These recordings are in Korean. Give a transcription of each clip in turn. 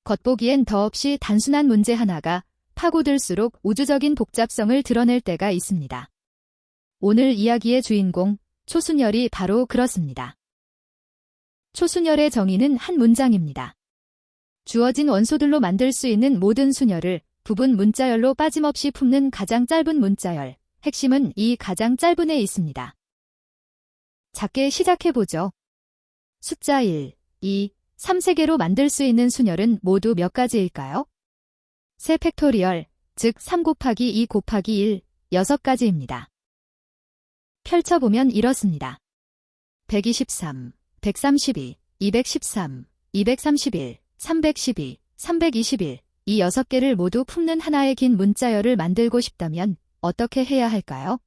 겉보기엔 더없이 단순한 문제 하나가 파고들수록 우주적인 복잡성을 드러낼 때가 있습니다. 오늘 이야기의 주인공, 초순열이 바로 그렇습니다. 초순열의 정의는 한 문장입니다. 주어진 원소들로 만들 수 있는 모든 순열을 부분 문자열로 빠짐없이 품는 가장 짧은 문자열, 핵심은 이 가장 짧은에 있습니다. 작게 시작해보죠. 숫자 1, 2, 3 3개로 만들 수 있는 순열은 모두 몇 가지일까요? 3 팩토리얼, 즉 3 곱하기 2 곱하기 1, 6가지입니다. 펼쳐보면 이렇습니다. 123, 132, 213, 231, 312, 321, 이 6개를 모두 품는 하나의 긴 문자열을 만들고 싶다면 어떻게 해야 할까요?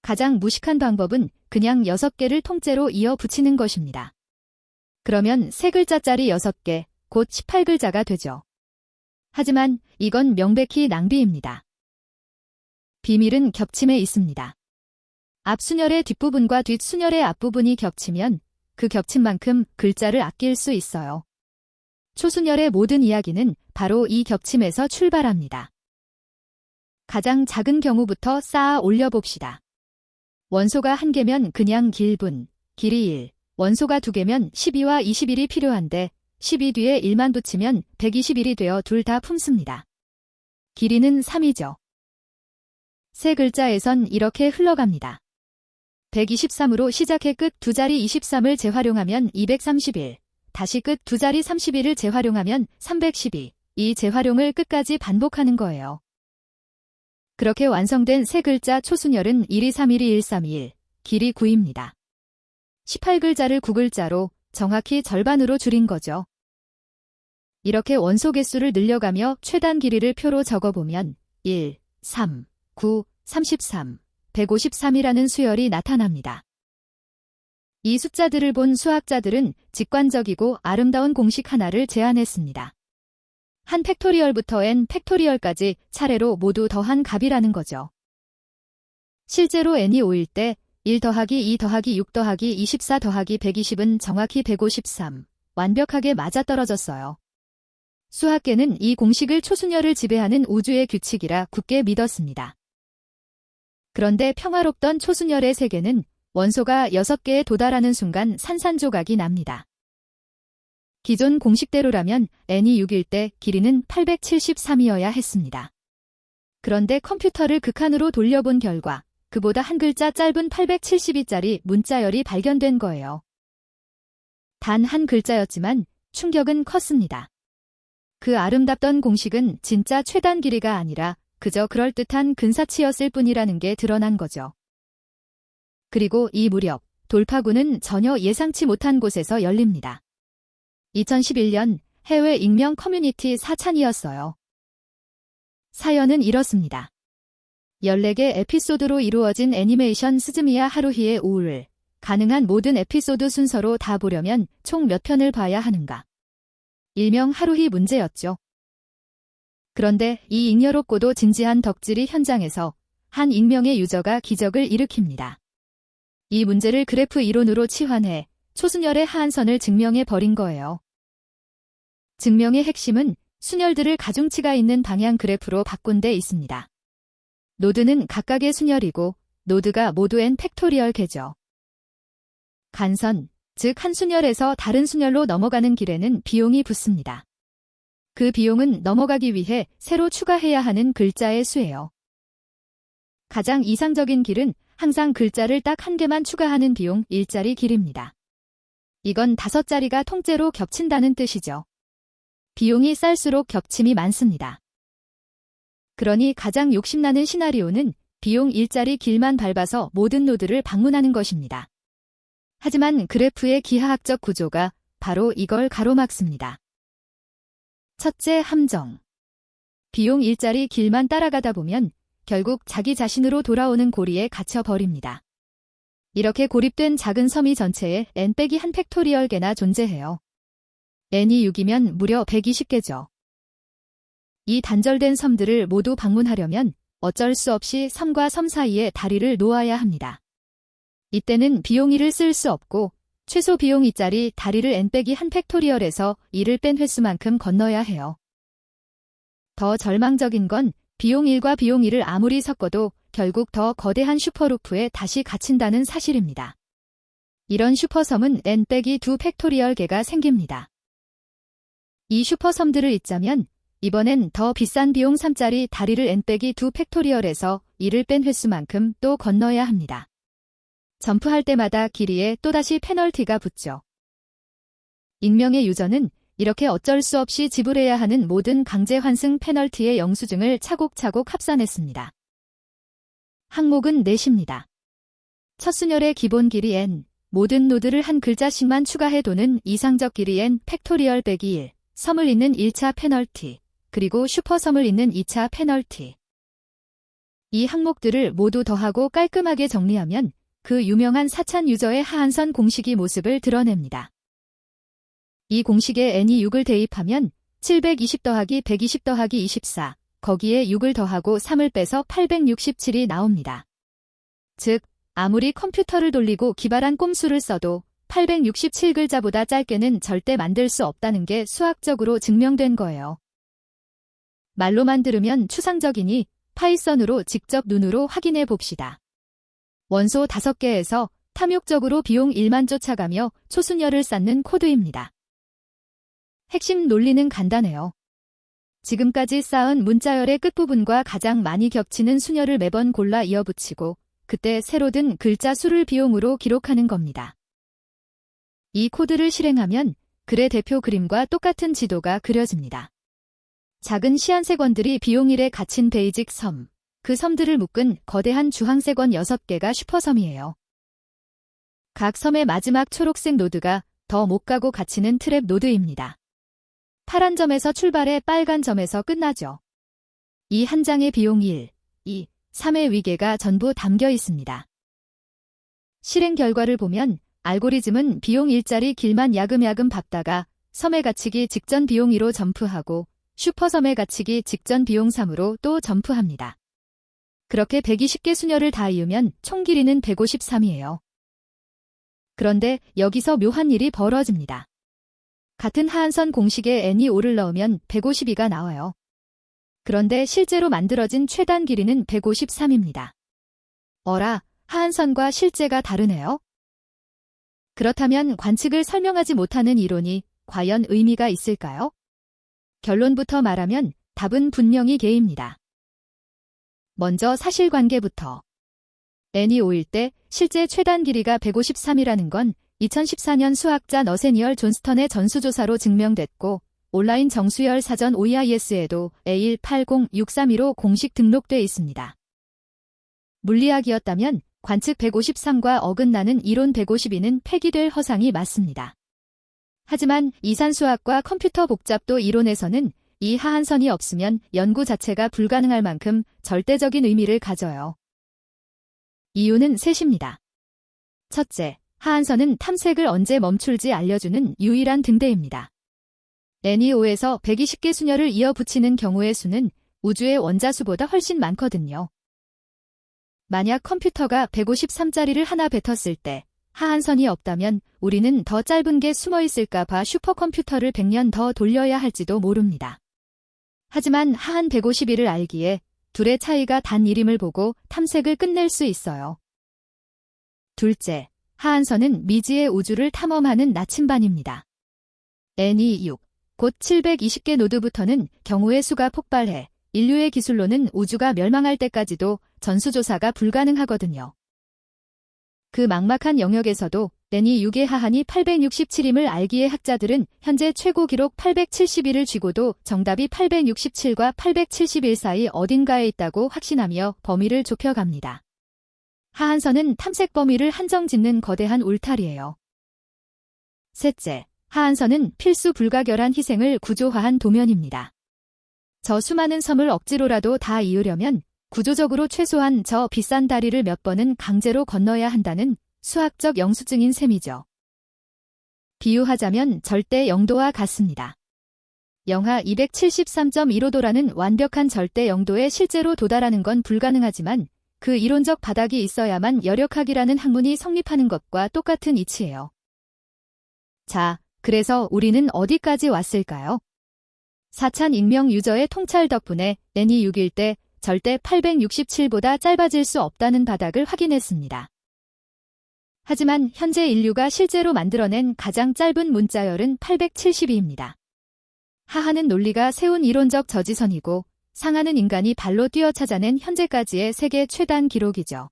가장 무식한 방법은 그냥 6개를 통째로 이어 붙이는 것입니다. 그러면 3글자짜리 6개, 곧 18글자가 되죠. 하지만 이건 명백히 낭비입니다. 비밀은 겹침에 있습니다. 앞순열의 뒷부분과 뒷순열의 앞부분이 겹치면 그 겹침만큼 글자를 아낄 수 있어요. 초순열의 모든 이야기는 바로 이 겹침에서 출발합니다. 가장 작은 경우부터 쌓아 올려봅시다. 원소가 1개면 그냥 길분, 길이 1, 원소가 2개면 12와 21이 필요한데 12 뒤에 1만 붙이면 121이 되어 둘 다 품습니다. 길이는 3이죠. 세 글자에선 이렇게 흘러갑니다. 123으로 시작해 끝 두 자리 23을 재활용하면 231, 다시 끝 두 자리 31을 재활용하면 312, 이 재활용을 끝까지 반복하는 거예요. 그렇게 완성된 세 글자 초순열은 12312 1321, 길이 9입니다. 18글자를 9글자로 정확히 절반으로 줄인 거죠. 이렇게 원소 개수를 늘려가며 최단 길이를 표로 적어보면 1, 3, 9, 33, 153이라는 수열이 나타납니다. 이 숫자들을 본 수학자들은 직관적이고 아름다운 공식 하나를 제안했습니다. 한 팩토리얼부터 n 팩토리얼까지 차례로 모두 더한 값이라는 거죠. 실제로 n이 5일 때 1 더하기 2 더하기 6 더하기 24 더하기 120은 정확히 153, 완벽하게 맞아떨어졌어요. 수학계는 이 공식을 초순열을 지배하는 우주의 규칙이라 굳게 믿었습니다. 그런데 평화롭던 초순열의 세계는 원소가 6개에 도달하는 순간 산산조각이 납니다. 기존 공식대로라면 n이 6일 때 길이는 873이어야 했습니다. 그런데 컴퓨터를 극한으로 돌려본 결과 그보다 한 글자 짧은 872짜리 문자열이 발견된 거예요. 단 한 글자였지만 충격은 컸습니다. 그 아름답던 공식은 진짜 최단 길이가 아니라 그저 그럴듯한 근사치였을 뿐이라는 게 드러난 거죠. 그리고 이 무렵 돌파구는 전혀 예상치 못한 곳에서 열립니다. 2011년 해외 익명 커뮤니티 4찬이었어요. 사연은 이렇습니다. 14개 에피소드로 이루어진 애니메이션 스즈미야 하루히의 우울을 가능한 모든 에피소드 순서로 다 보려면 총 몇 편을 봐야 하는가. 일명 하루히 문제였죠. 그런데 이 잉여롭고도 진지한 덕질이 현장에서 한 익명의 유저가 기적을 일으킵니다. 이 문제를 그래프 이론으로 치환해 초순열의 하한선을 증명해 버린 거예요. 증명의 핵심은 순열들을 가중치가 있는 방향 그래프로 바꾼 데 있습니다. 노드는 각각의 순열이고 노드가 모두 n 팩토리얼 개죠. 간선, 즉 한 순열에서 다른 순열로 넘어가는 길에는 비용이 붙습니다. 그 비용은 넘어가기 위해 새로 추가해야 하는 글자의 수예요. 가장 이상적인 길은 항상 글자를 딱 한 개만 추가하는 비용 1짜리 길입니다. 이건 5자리가 통째로 겹친다는 뜻이죠. 비용이 쌀수록 겹침이 많습니다. 그러니 가장 욕심나는 시나리오는 비용 1짜리 길만 밟아서 모든 노드를 방문하는 것입니다. 하지만 그래프의 기하학적 구조가 바로 이걸 가로막습니다. 첫째 함정. 비용 1짜리 길만 따라가다 보면 결국 자기 자신으로 돌아오는 고리에 갇혀버립니다. 이렇게 고립된 작은 섬이 전체에 n-1 팩토리얼 개나 존재해요. n이 6이면 무려 120개죠. 이 단절된 섬들을 모두 방문하려면 어쩔 수 없이 섬과 섬 사이에 다리를 놓아야 합니다. 이때는 비용 1을 쓸 수 없고 최소 비용 2짜리 다리를 n-1 팩토리얼에서 2를 뺀 횟수만큼 건너야 해요. 더 절망적인 건 비용 1과 비용 2를 아무리 섞어도 결국 더 거대한 슈퍼루프에 다시 갇힌다는 사실입니다. 이런 슈퍼섬은 n-2 팩토리얼 개가 생깁니다. 이 슈퍼섬들을 잇자면 이번엔 더 비싼 비용 3짜리 다리를 n-2 팩토리얼에서 2를 뺀 횟수만큼 또 건너야 합니다. 점프할 때마다 길이에 또다시 페널티가 붙죠. 익명의 유저는 이렇게 어쩔 수 없이 지불해야 하는 모든 강제 환승 페널티의 영수증을 차곡차곡 합산했습니다. 항목은 넷입니다. 첫 순열의 기본 길이 n, 모든 노드를 한 글자씩만 추가해 도는 이상적 길이 n 팩토리얼 빼기 1, 섬을 잇는 1차 페널티, 그리고 슈퍼섬을 잇는 2차 페널티. 이 항목들을 모두 더하고 깔끔하게 정리하면 그 유명한 사찬 유저의 하한선 공식이 모습을 드러냅니다. 이 공식에 n이 6을 대입하면 720 더하기 120 더하기 24, 거기에 6을 더하고 3을 빼서 867이 나옵니다. 즉, 아무리 컴퓨터를 돌리고 기발한 꼼수를 써도 867글자보다 짧게는 절대 만들 수 없다는 게 수학적으로 증명된 거예요. 말로만 들으면 추상적이니 파이썬으로 직접 눈으로 확인해 봅시다. 원소 5개에서 탐욕적으로 비용 1만 쫓아가며 초순열을 쌓는 코드입니다. 핵심 논리는 간단해요. 지금까지 쌓은 문자열의 끝부분과 가장 많이 겹치는 순열을 매번 골라 이어붙이고 그때 새로 든 글자 수를 비용으로 기록하는 겁니다. 이 코드를 실행하면 글의 대표 그림과 똑같은 지도가 그려집니다. 작은 시한세권들이 비용 1에 갇힌 베이직 섬, 그 섬들을 묶은 거대한 주황세권 6개가 슈퍼섬이에요. 각 섬의 마지막 초록색 노드가 더 못 가고 갇히는 트랩 노드입니다. 파란 점에서 출발해 빨간 점에서 끝나죠. 이 한 장의 비용 1, 2, 3의 위계가 전부 담겨 있습니다. 실행 결과를 보면 알고리즘은 비용 1짜리 길만 야금야금 밟다가 섬에 갇히기 직전 비용 2로 점프하고 슈퍼섬에 갇히기 직전 비용 3으로 또 점프합니다. 그렇게 120개 순열을 다 이으면 총 길이는 153이에요. 그런데 여기서 묘한 일이 벌어집니다. 같은 하한선 공식에 n이 5를 넣으면 152가 나와요. 그런데 실제로 만들어진 최단 길이는 153입니다. 어라, 하한선과 실제가 다르네요? 그렇다면 관측을 설명하지 못하는 이론이 과연 의미가 있을까요? 결론부터 말하면 답은 분명히 개입니다. 먼저 사실관계부터. n이 5일 때 실제 최단 길이가 153이라는 건 2014년 수학자 너세니얼 존스턴의 전수조사로 증명됐고 온라인 정수열 사전 OEIS에도 A180632로 공식 등록돼 있습니다. 물리학이었다면 관측 153과 어긋나는 이론 152는 폐기될 허상이 맞습니다. 하지만 이산수학과 컴퓨터 복잡도 이론에서는 이 하한선이 없으면 연구 자체가 불가능할 만큼 절대적인 의미를 가져요. 이유는 셋입니다. 첫째, 하한선은 탐색을 언제 멈출지 알려주는 유일한 등대입니다. n이 5에서 120개 순열을 이어붙이는 경우의 수는 우주의 원자수보다 훨씬 많거든요. 만약 컴퓨터가 153짜리를 하나 뱉었을 때 하한선이 없다면 우리는 더 짧은 게 숨어 있을까 봐 슈퍼컴퓨터를 100년 더 돌려야 할지도 모릅니다. 하지만 하한 151을 알기에 둘의 차이가 단 1임을 보고 탐색을 끝낼 수 있어요. 둘째, 하한선은 미지의 우주를 탐험하는 나침반입니다. n이 6, 곧 720개 노드부터는 경우의 수가 폭발해 인류의 기술로는 우주가 멸망할 때까지도 전수조사가 불가능하거든요. 그 막막한 영역에서도 n이 6의 하한이 867임을 알기에 학자들은 현재 최고 기록 871을 쥐고도 정답이 867과 871 사이 어딘가에 있다고 확신하며 범위를 좁혀갑니다. 하한선은 탐색 범위를 한정짓는 거대한 울타리예요. 셋째, 하한선은 필수 불가결한 희생을 구조화한 도면입니다. 저 수많은 섬을 억지로라도 다 이으려면 구조적으로 최소한 저 비싼 다리를 몇 번은 강제로 건너야 한다는 수학적 영수증인 셈이죠. 비유하자면 절대 영도와 같습니다. 영하 273.15도라는 완벽한 절대 영도에 실제로 도달하는 건 불가능하지만 그 이론적 바닥이 있어야만 열역학이라는 학문이 성립하는 것과 똑같은 이치예요. 자, 그래서 우리는 어디까지 왔을까요? 4찬 익명 유저의 통찰 덕분에 n이 6일 때 절대 867보다 짧아질 수 없다는 바닥을 확인했습니다. 하지만 현재 인류가 실제로 만들어낸 가장 짧은 문자열은 872입니다. 하하는 논리가 세운 이론적 저지선이고 상하는 인간이 발로 뛰어 찾아낸 현재까지의 세계 최단 기록이죠.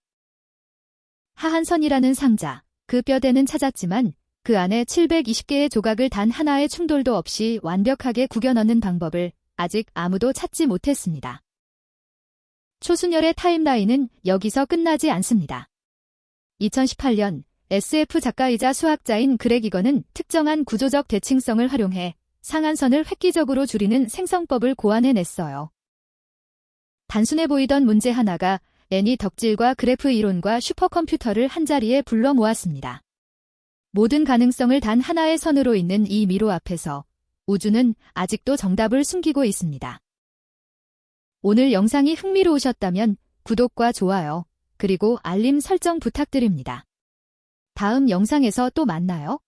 하한선이라는 상자, 그 뼈대는 찾았지만 그 안에 720개의 조각을 단 하나의 충돌도 없이 완벽하게 구겨 넣는 방법을 아직 아무도 찾지 못했습니다. 초순열의 타임라인은 여기서 끝나지 않습니다. 2018년 SF 작가이자 수학자인 그렉 이건은 특정한 구조적 대칭성을 활용해 상한선을 획기적으로 줄이는 생성법을 고안해냈어요. 단순해 보이던 문제 하나가 n이 덕질과 그래프 이론과 슈퍼컴퓨터를 한자리에 불러 모았습니다. 모든 가능성을 단 하나의 선으로 잇는 이 미로 앞에서 우주는 아직도 정답을 숨기고 있습니다. 오늘 영상이 흥미로우셨다면 구독과 좋아요, 그리고 알림 설정 부탁드립니다. 다음 영상에서 또 만나요.